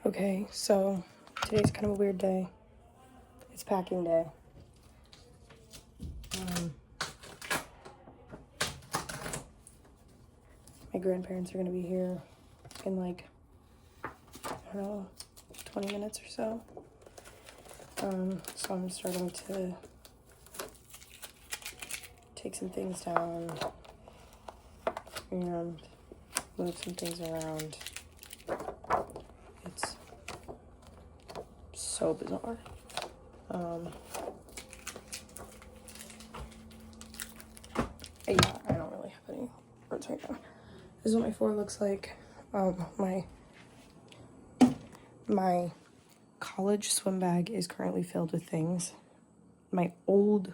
Okay, so today's kind of a weird day. It's packing day. My grandparents are going to be here in like, I don't know, 20 minutes or so. So I'm starting to take some things down and move some things around. It's so bizarre. Yeah, I don't really have any words right now. This is what my floor looks like. My college swim bag is currently filled with things. My old,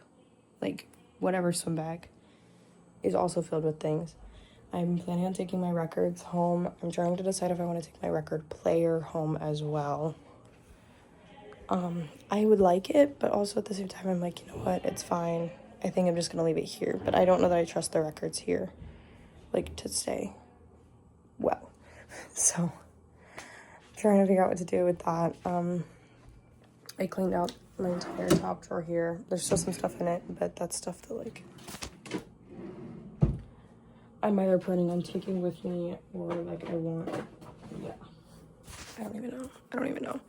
like, whatever swim bag is also filled with things. I'm planning on taking my records home. I'm trying to decide if I want to take my record player home as well. I would like it, but also at the same time, I'm like, you know what? It's fine. I think I'm just going to leave it here. But I don't know that I trust the records here, like, to stay well. So, trying to figure out what to do with that. I cleaned out my entire top drawer here. There's still some stuff in it, but that's stuff that, like, I'm either planning on taking with me or, like, I want. Yeah. I don't even know.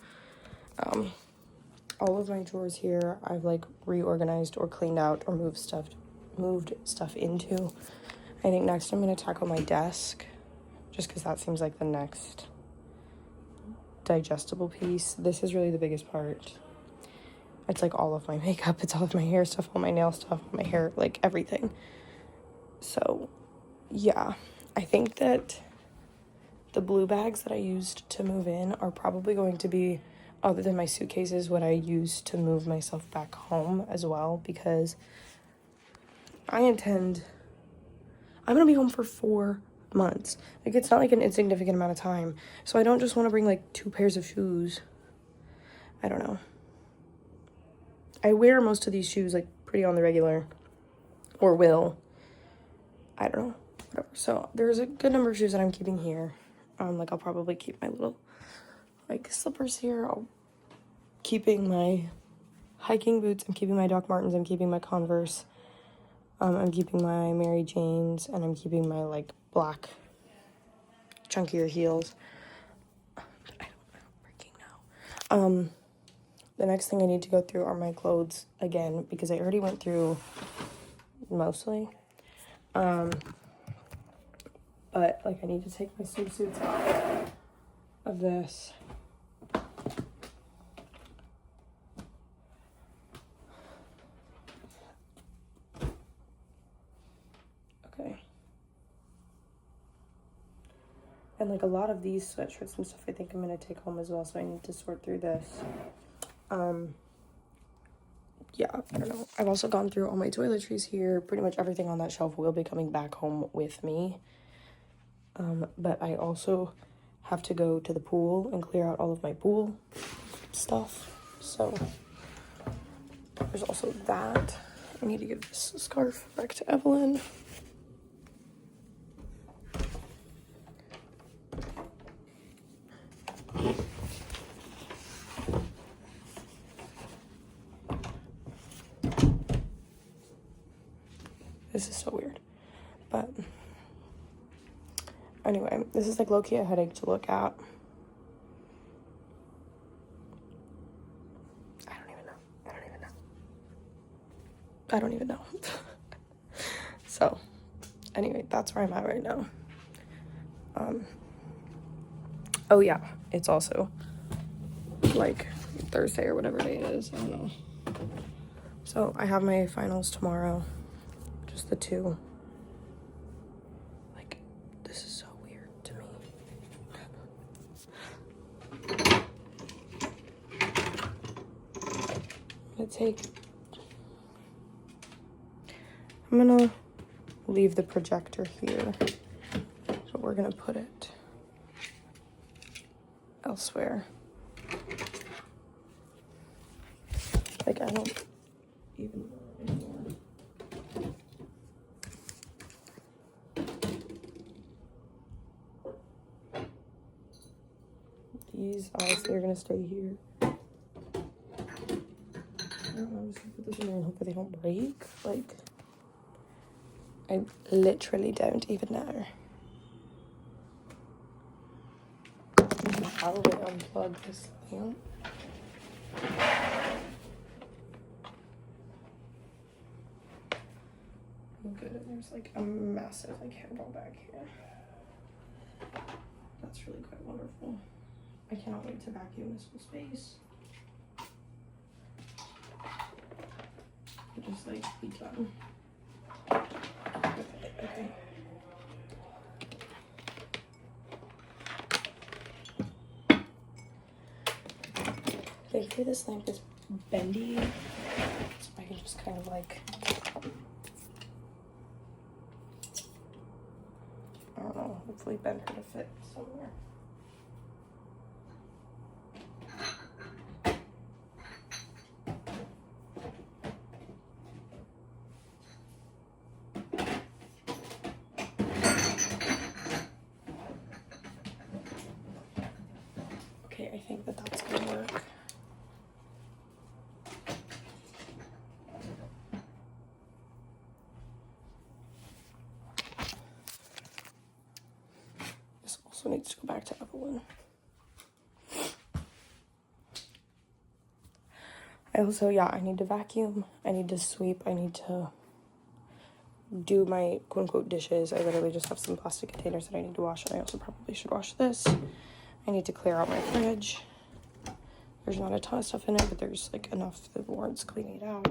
All of my drawers here, I've, like, reorganized or cleaned out or moved stuff into. I think next I'm going to tackle my desk, just because that seems like the next digestible piece. This is really the biggest part. It's like all of my makeup, it's all of my hair stuff, all my nail stuff, all my hair, like everything. So, yeah, I think that the blue bags that I used to move in are probably going to be, other than my suitcases, what I use to move myself back home as well, because I'm going to be home for 4 months. Like, it's not like an insignificant amount of time. So I don't just want to bring like 2 pairs of shoes. I don't know. I wear most of these shoes like pretty on the regular, or will. I don't know, whatever. So there's a good number of shoes that I'm keeping here. Like, I'll probably keep my little like slippers here. I'm keeping my hiking boots. I'm keeping my Doc Martens. I'm keeping my Converse. I'm keeping my Mary Janes, and I'm keeping my like black chunkier heels. I don't know, freaking know. The next thing I need to go through are my clothes again, because I already went through mostly. But, like, I need to take my swimsuits out of this. Okay. And, like, a lot of these sweatshirts and stuff I think I'm going to take home as well, so I need to sort through this. Yeah, I don't know. I've also gone through all my toiletries here. Pretty much everything on that shelf will be coming back home with me. But I also have to go to the pool and clear out all of my pool stuff. So there's also that. I need to give this scarf back to Evelyn. This is so weird. But anyway, this is like low-key a headache to look at. I don't even know. So anyway, that's where I'm at right now. Oh yeah, it's also like Thursday or whatever day it is. I don't know. So I have my finals tomorrow. Just the 2. Like, this is so weird to me. I'm gonna leave the projector here. So we're gonna put it elsewhere. Like, I don't even know anymore. these honestly are gonna stay here. I don't know, I'm just gonna put this in there and hope that they don't break. Like, I literally don't even know. I'll probably unplug this lamp. Good, there's like a massive like handle back here. That's really quite wonderful. I cannot wait to vacuum this whole space. Just like be done. Okay. Thankfully this lamp is bendy, so I can just kind of like, I don't know, hopefully bend her to fit somewhere. Okay, I think that that's gonna work. This also needs to go back to Evelyn. I need to vacuum, I need to sweep, I need to do my quote-unquote dishes. I literally just have some plastic containers that I need to wash, and I also probably should wash this. I need to clear out my fridge. There's not a ton of stuff in it, but there's like enough that warrants cleaning it out.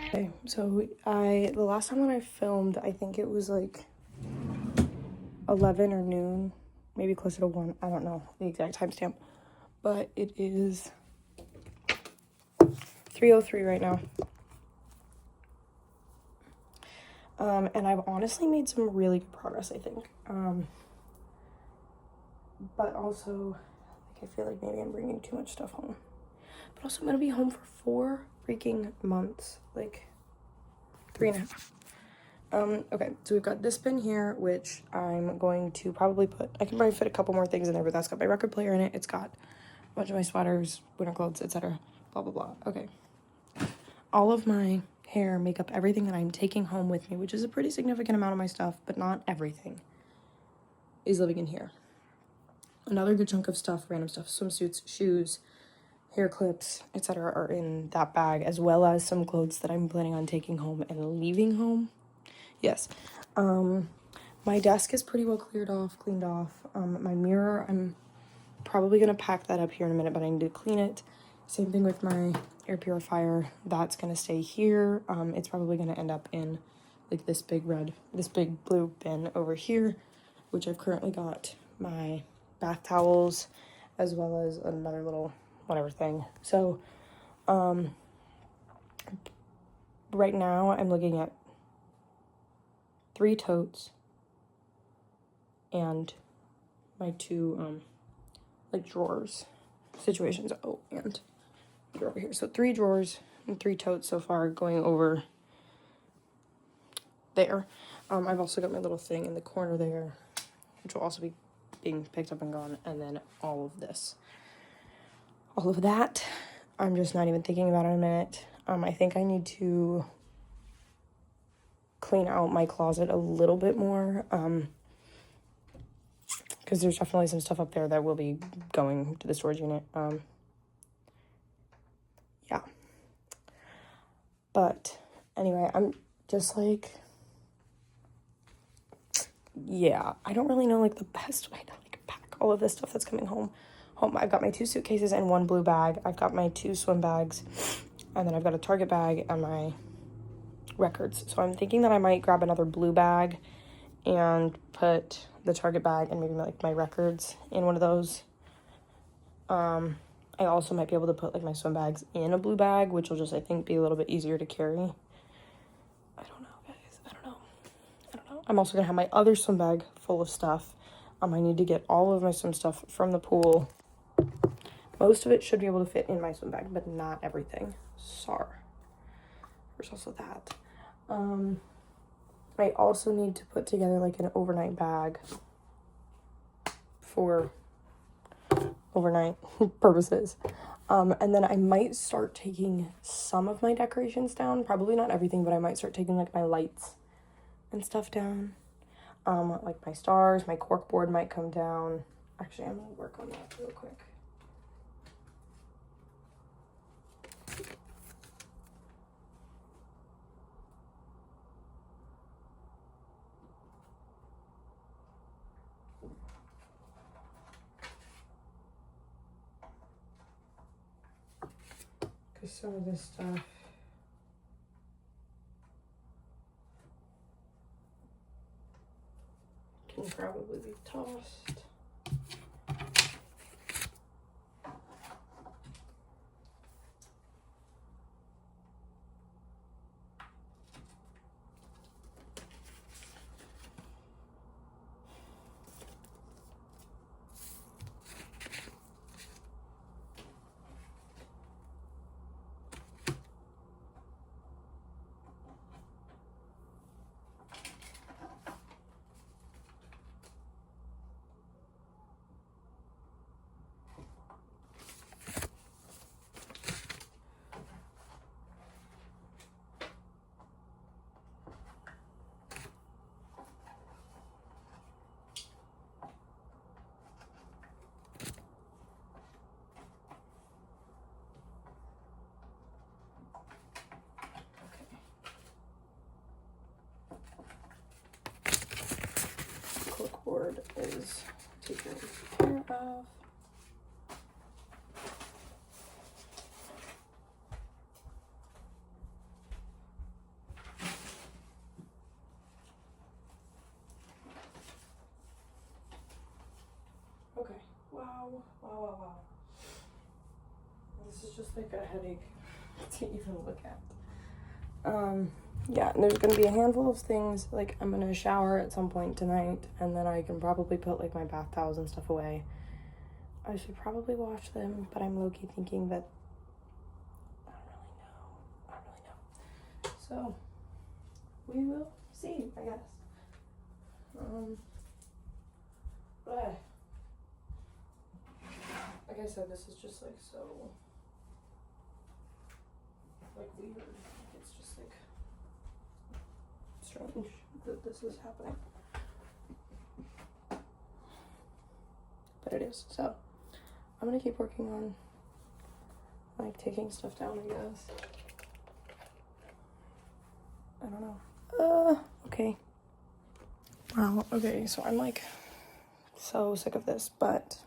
Okay, so the last time when I filmed, I think it was like 11 or noon, maybe closer to 1. I don't know the exact timestamp, but it is 3:03 right now. And I've honestly made some really good progress, I think. But also, like, I feel like maybe I'm bringing too much stuff home. But also, I'm gonna be home for 4 freaking months, like 3.5. Okay, so we've got this bin here, which I'm going to probably I can probably fit a couple more things in there, but that's got my record player in it. It's got a bunch of my sweaters, winter clothes, etc. Blah, blah, blah. Okay. All of my hair, makeup, everything that I'm taking home with me, which is a pretty significant amount of my stuff, but not everything, is living in here. Another good chunk of stuff, random stuff, swimsuits, shoes, hair clips, etc. are in that bag, as well as some clothes that I'm planning on taking home and leaving home. Yes. My desk is pretty well cleaned off. My mirror, I'm probably gonna pack that up here in a minute, but I need to clean it. Same thing with my air purifier. That's gonna stay here. It's probably gonna end up in like this big blue bin over here, which I've currently got my bath towels as well as another little whatever thing. So, right now I'm looking at 3 totes and my 2 like drawers situations. Oh, and they're over here. So 3 drawers and 3 totes so far, going over there. I've also got my little thing in the corner there, which will also be being picked up and gone, and then all of this. All of that, I'm just not even thinking about it in a minute. I think I need to clean out my closet a little bit more, because there's definitely some stuff up there that will be going to the storage unit. Yeah. But anyway, I'm just like, yeah, I don't really know like the best way to like pack all of this stuff that's coming home. I've got my 2 suitcases and 1 blue bag. I've got my 2 swim bags, and then I've got a Target bag and my records. So I'm thinking that I might grab another blue bag and put the Target bag and maybe like my records in one of those. I also might be able to put like my swim bags in a blue bag, which will just, I think, be a little bit easier to carry. I don't know, guys. I don't know. I'm also gonna have my other swim bag full of stuff. I need to get all of my swim stuff from the pool. Most of it should be able to fit in my swim bag, but not everything. Sorry. There's also that. I also need to put together like an overnight bag for overnight purposes. And then I might start taking some of my decorations down. Probably not everything, but I might start taking like my lights and stuff down. Like my stars, my cork board might come down. Actually, I'm gonna work on that real quick. Because some of this stuff can probably be tossed. Corkboard is taken care of. Okay. Wow. This is just like a headache to even look at. Yeah, and there's gonna be a handful of things, like I'm gonna shower at some point tonight, and then I can probably put like my bath towels and stuff away. I should probably wash them, but I'm low-key thinking that I don't really know. So we will see, I guess. But like I said, this is just like so like weird. It's just like strange that this is happening, but it is. So I'm gonna keep working on like taking stuff down, I guess. I don't know. Okay. Wow, okay, so I'm like so sick of this, but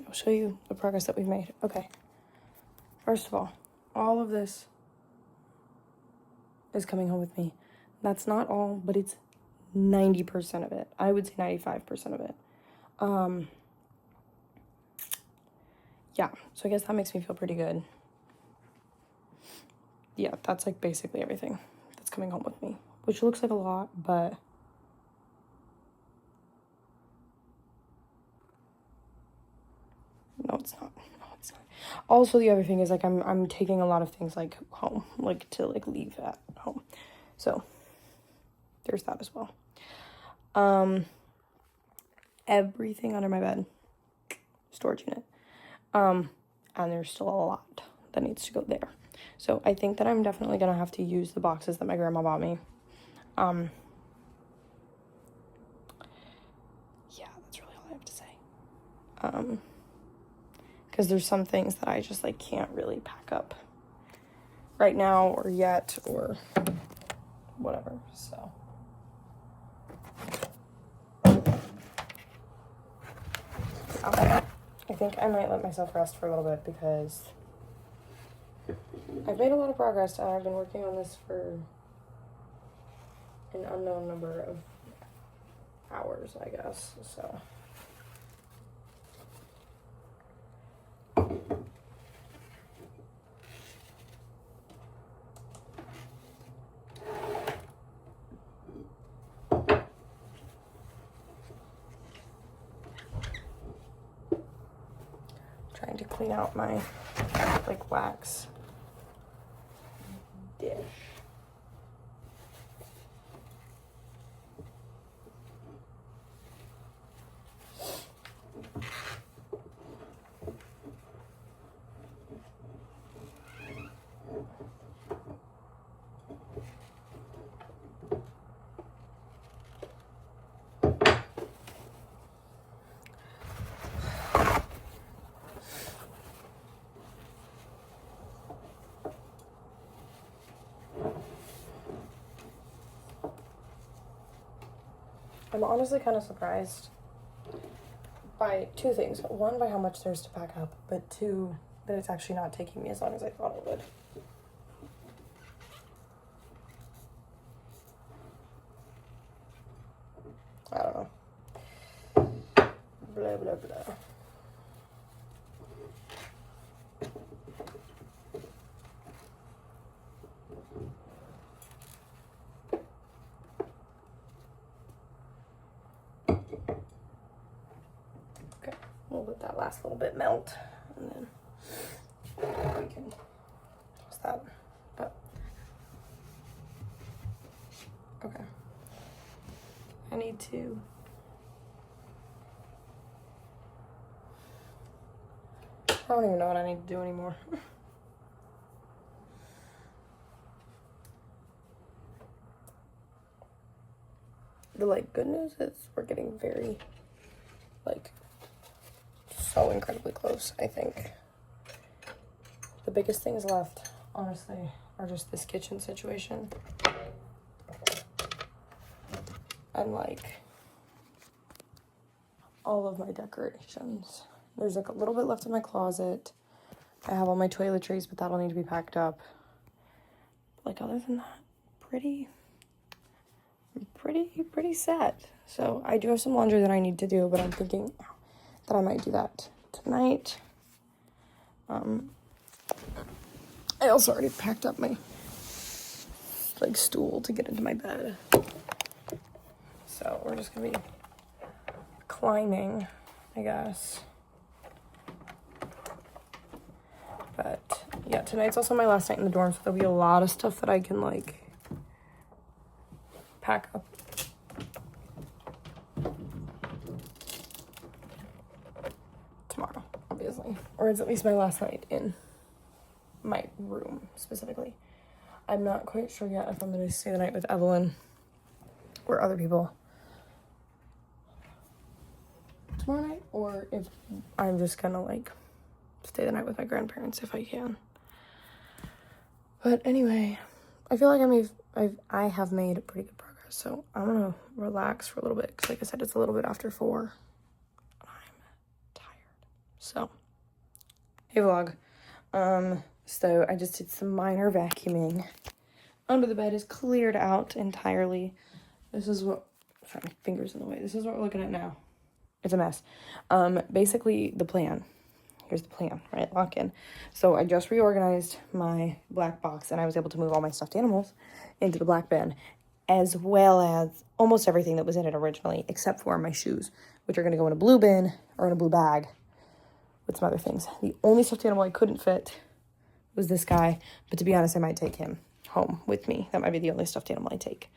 I'll show you the progress that we've made. Okay. First of all of this is coming home with me. That's not all, but it's 90% of it. I would say 95% of it. Yeah, so I guess that makes me feel pretty good. Yeah, that's like basically everything that's coming home with me, which looks like a lot, but no, it's not. Also, the other thing is like I'm taking a lot of things like home, like to like leave at home. So there's that as well. Everything under my bed, storage unit. And there's still a lot that needs to go there. So I think that I'm definitely gonna have to use the boxes that my grandma bought me. Yeah, that's really all I have to say. Because there's some things that I just like can't really pack up right now or yet or whatever. So I think I might let myself rest for a little bit because I've made a lot of progress and I've been working on this for an unknown number of hours, I guess. So trying to clean out my like wax dish. I'm honestly kind of surprised by two things. One, by how much there's to pack up, but two, that it's actually not taking me as long as I thought it would. I don't know. Blah, blah, blah. Okay, we'll let that last little bit melt, and then we can toss that up. Okay. I need to I don't even know what I need to do anymore. The good news is we're getting very so incredibly close. I think the biggest things left, honestly, are just this kitchen situation and all of my decorations. There's a little bit left in my closet. I have all my toiletries, but that'll need to be packed up. Other than that, pretty set. So I do have some laundry that I need to do, but I'm thinking that I might do that tonight. I also already packed up my stool to get into my bed. So we're just gonna be climbing, I guess. But yeah, tonight's also my last night in the dorm, so there'll be a lot of stuff that I can pack up. Tomorrow, obviously. Or it's at least my last night in my room, specifically. I'm not quite sure yet if I'm going to stay the night with Evelyn or other people tomorrow night, or if I'm just going to, stay the night with my grandparents if I can. But anyway, I feel like I have made pretty good progress, so I'm going to relax for a little bit, because like I said, it's a little bit after 4. I'm tired. So, hey vlog. So I just did some minor vacuuming. Under the bed is cleared out entirely. This is what, sorry, my finger's in the way. This is what we're looking at now. It's a mess. Basically the plan. Here's the plan, right? Lock in. So I just reorganized my black box, and I was able to move all my stuffed animals into the black bin, as well as almost everything that was in it originally, except for my shoes, which are going to go in a blue bin or in a blue bag with some other things. The only stuffed animal I couldn't fit was this guy, but to be honest, I might take him home with me. That might be the only stuffed animal I take.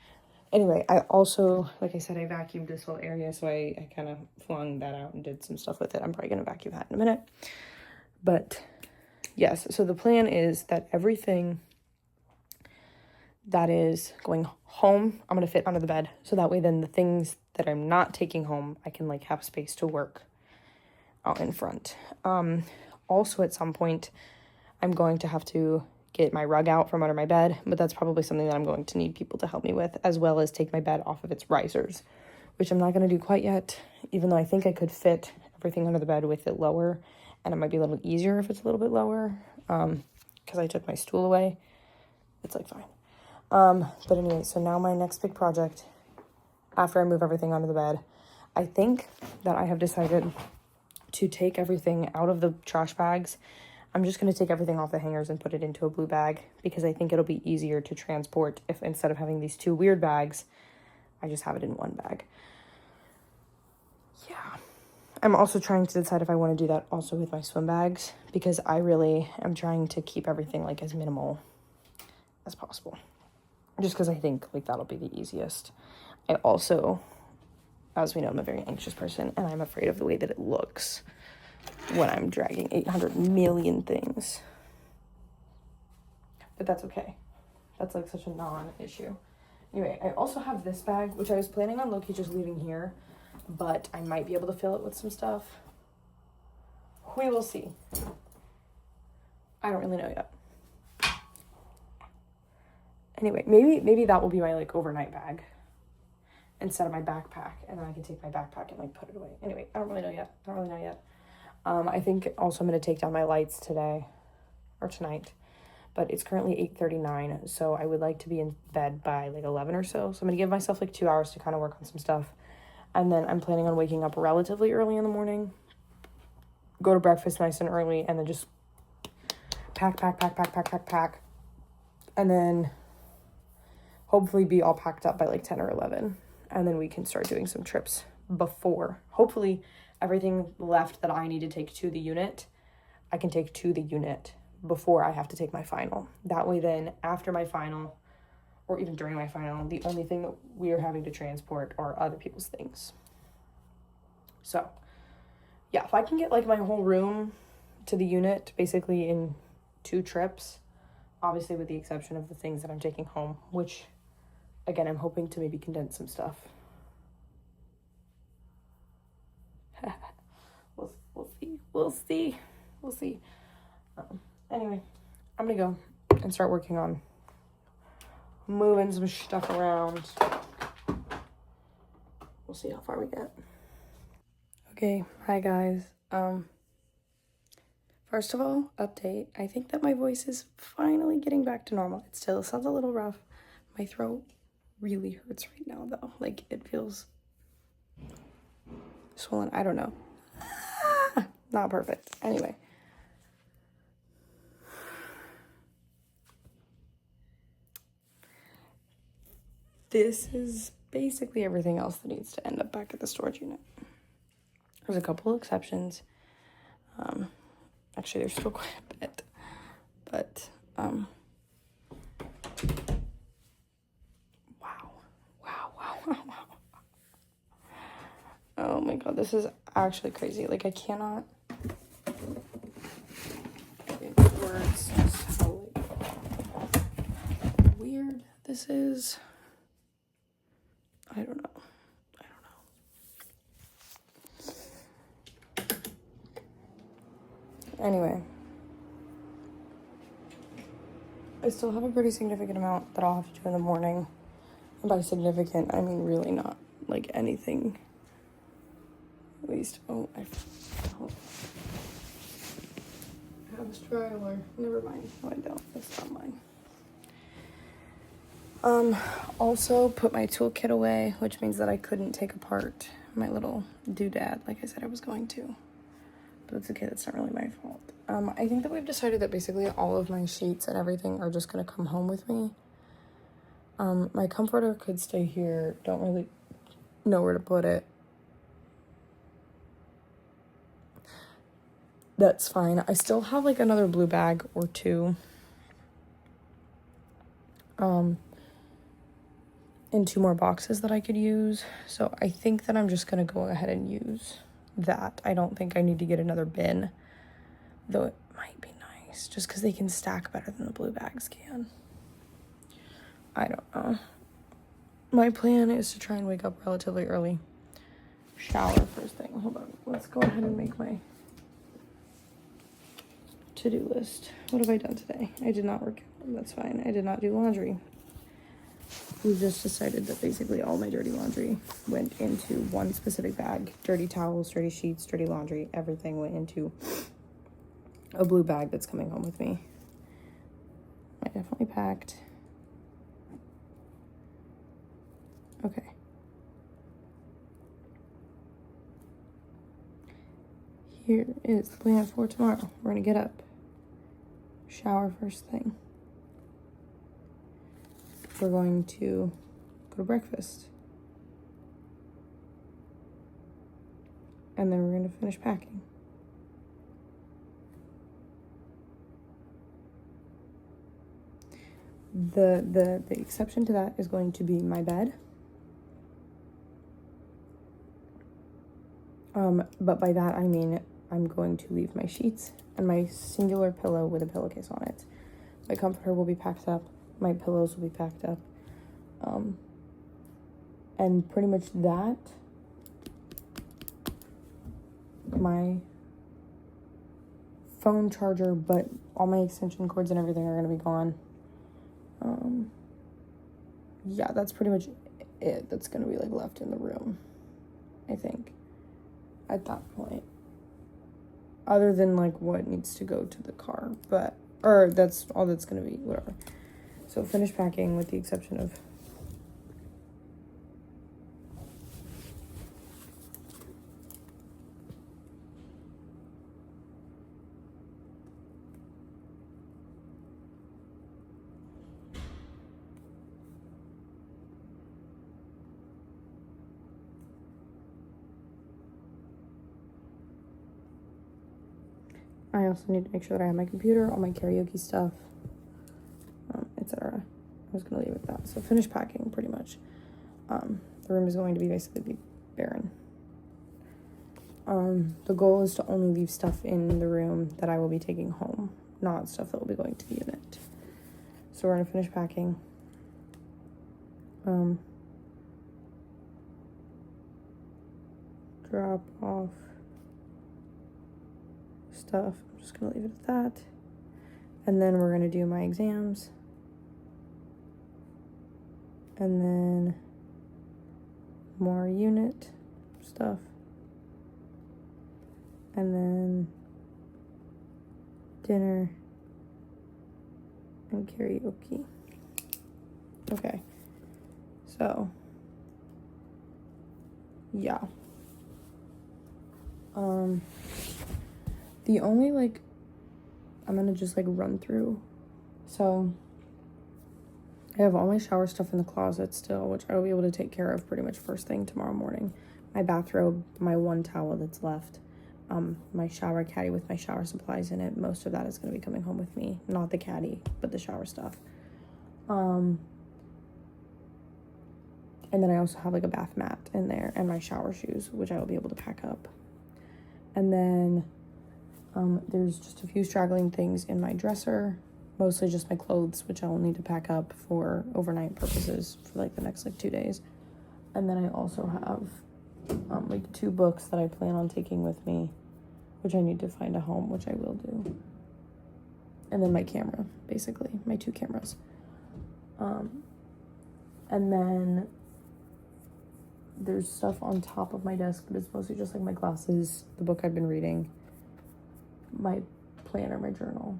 Anyway, I also, like I said, I vacuumed this whole area, so I kind of flung that out and did some stuff with it. I'm probably going to vacuum that in a minute. But, yes, so the plan is that everything that is going home, I'm going to fit under the bed. So that way then the things that I'm not taking home, I can, have space to work out in front. Also, at some point, I'm going to have to get my rug out from under my bed, but that's probably something that I'm going to need people to help me with, as well as take my bed off of its risers, which I'm not going to do quite yet, even though I think I could fit everything under the bed with it lower, and it might be a little easier if it's a little bit lower, because I took my stool away. It's fine. But anyway, so now my next big project, after I move everything under the bed, I think that I have decided to take everything out of the trash bags. I'm just going to take everything off the hangers and put it into a blue bag, because I think it'll be easier to transport if instead of having these two weird bags, I just have it in one bag. Yeah. I'm also trying to decide if I want to do that also with my swim bags, because I really am trying to keep everything as minimal as possible. Just because I think that'll be the easiest. I also, as we know, I'm a very anxious person, and I'm afraid of the way that it looks when I'm dragging 800 million things. But that's okay. That's such a non-issue. Anyway, I also have this bag, which I was planning on low-key just leaving here, but I might be able to fill it with some stuff. We will see. I don't really know yet. Anyway, maybe that will be my overnight bag. instead of my backpack, and then I can take my backpack and like put it away. Anyway, I don't really know yet. I think also I'm gonna take down my lights today or tonight, but it's currently 8:39, so I would like to be in bed by like 11 or so. So I'm gonna give myself like 2 hours to kind of work on some stuff, and then I'm planning on waking up relatively early in the morning, go to breakfast nice and early, and then just pack, and then hopefully be all packed up by like 10 or 11, and then we can start doing some trips before. Hopefully everything left that I need to take to the unit, I can take to the unit before I have to take my final. That way then after my final, or even during my final, the only thing that we are having to transport are other people's things. So yeah, if I can get like my whole room to the unit basically in 2 trips, obviously with the exception of the things that I'm taking home, which again, I'm hoping to maybe condense some stuff. We'll see. Anyway, I'm gonna go and start working on moving some stuff around. We'll see how far we get. Okay, hi guys. First of all, update. I think that my voice is finally getting back to normal. It still sounds a little rough. My throat really hurts right now though. Like it feels swollen. I don't know. Not perfect. Anyway. This is basically everything else that needs to end up back at the storage unit. There's a couple of exceptions. Actually, there's still quite a bit. But, wow. Oh my god, this is actually crazy. Like, I cannot get into words just how, like, weird this is. I don't know. Anyway, I still have a pretty significant amount that I'll have to do in the morning. And by significant, I mean really not like anything. At least, I have a straggler. Never mind. No, I don't. It's not mine. Also put my toolkit away, which means that I couldn't take apart my little doodad like I said I was going to. But it's okay, that's not really my fault. I think that we've decided that basically all of my sheets and everything are just gonna come home with me. My comforter could stay here. Don't really know where to put it. That's fine. I still have like another blue bag or 2. And 2 more boxes that I could use. So I think that I'm just gonna go ahead and use that. I don't think I need to get another bin, though it might be nice just because they can stack better than the blue bags can. I don't know. My plan is to try and wake up relatively early. Shower first thing. Hold on. Let's go ahead and make my to-do list. What have I done today? I did not work. That's fine. I did not do laundry. We just decided that basically all my dirty laundry went into one specific bag. Dirty towels, dirty sheets, dirty laundry, everything went into a blue bag that's coming home with me. I definitely packed. Okay. Here is the plan for tomorrow. We're gonna get up, shower first thing. We're going to go to breakfast. And then we're going to finish packing. The exception to that is going to be my bed. But by that I mean I'm going to leave my sheets and my singular pillow with a pillowcase on it. My comforter will be packed up. My pillows will be packed up. And pretty much that. My phone charger, but all my extension cords and everything are going to be gone. Yeah, that's pretty much it that's gonna be like left in the room, I think, at that point. Other than like what needs to go to the car, or that's all that's gonna be, whatever. So finish packing with the exception of I also need to make sure that I have my computer, all my karaoke stuff, etc. I was gonna leave it at that. So finish packing pretty much. The room is going to be basically barren. The goal is to only leave stuff in the room that I will be taking home, not stuff that will be going to the unit. So we're gonna finish packing. Drop off stuff. I'm just gonna leave it at that. And then we're gonna do my exams. And then more unit stuff. And then dinner and karaoke. Okay. So, yeah. The only, like, I'm gonna just, like, run through. So, I have all my shower stuff in the closet still, which I will be able to take care of pretty much first thing tomorrow morning. My bathrobe, my one towel that's left, my shower caddy with my shower supplies in it. Most of that is going to be coming home with me. Not the caddy, but the shower stuff. And then I also have, like, a bath mat in there and my shower shoes, which I will be able to pack up. And then there's just a few straggling things in my dresser. Mostly just my clothes, which I will need to pack up for overnight purposes for like the next like 2 days. And then I also have like 2 books that I plan on taking with me, which I need to find a home, which I will do. And then my camera, basically, my 2 cameras. And then there's stuff on top of my desk, but it's mostly just like my glasses, the book I've been reading, my planner, my journal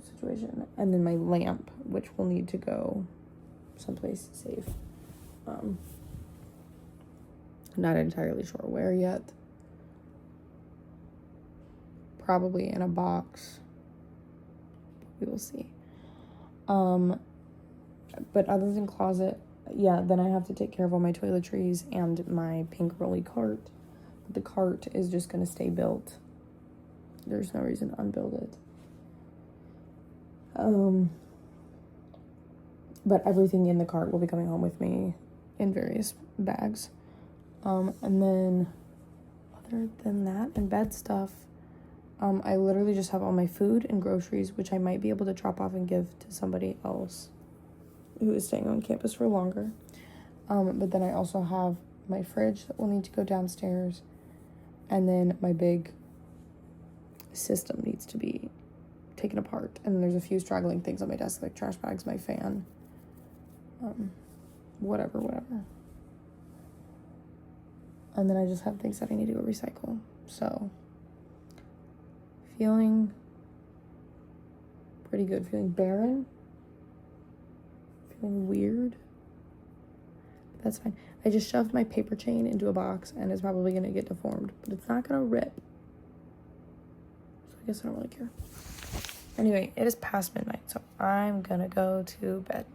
situation, and then my lamp, which will need to go someplace safe. Not entirely sure where yet. Probably in a box. We will see. But other than closet, yeah, then I have to take care of all my toiletries and my pink rolly cart. But the cart is just going to stay built. There's no reason to unbuild it. But everything in the cart will be coming home with me in various bags. And then other than that and bed stuff, I literally just have all my food and groceries, which I might be able to drop off and give to somebody else who is staying on campus for longer. But then I also have my fridge that will need to go downstairs. And then my big system needs to be taken apart. And there's a few straggling things on my desk, like trash bags, my fan, whatever. And then I just have things that I need to go recycle. So, feeling pretty good. Feeling barren. Feeling weird. But that's fine. I just shoved my paper chain into a box and it's probably going to get deformed. But it's not going to rip. So I guess I don't really care. Anyway, it is past midnight, so I'm going to go to bed.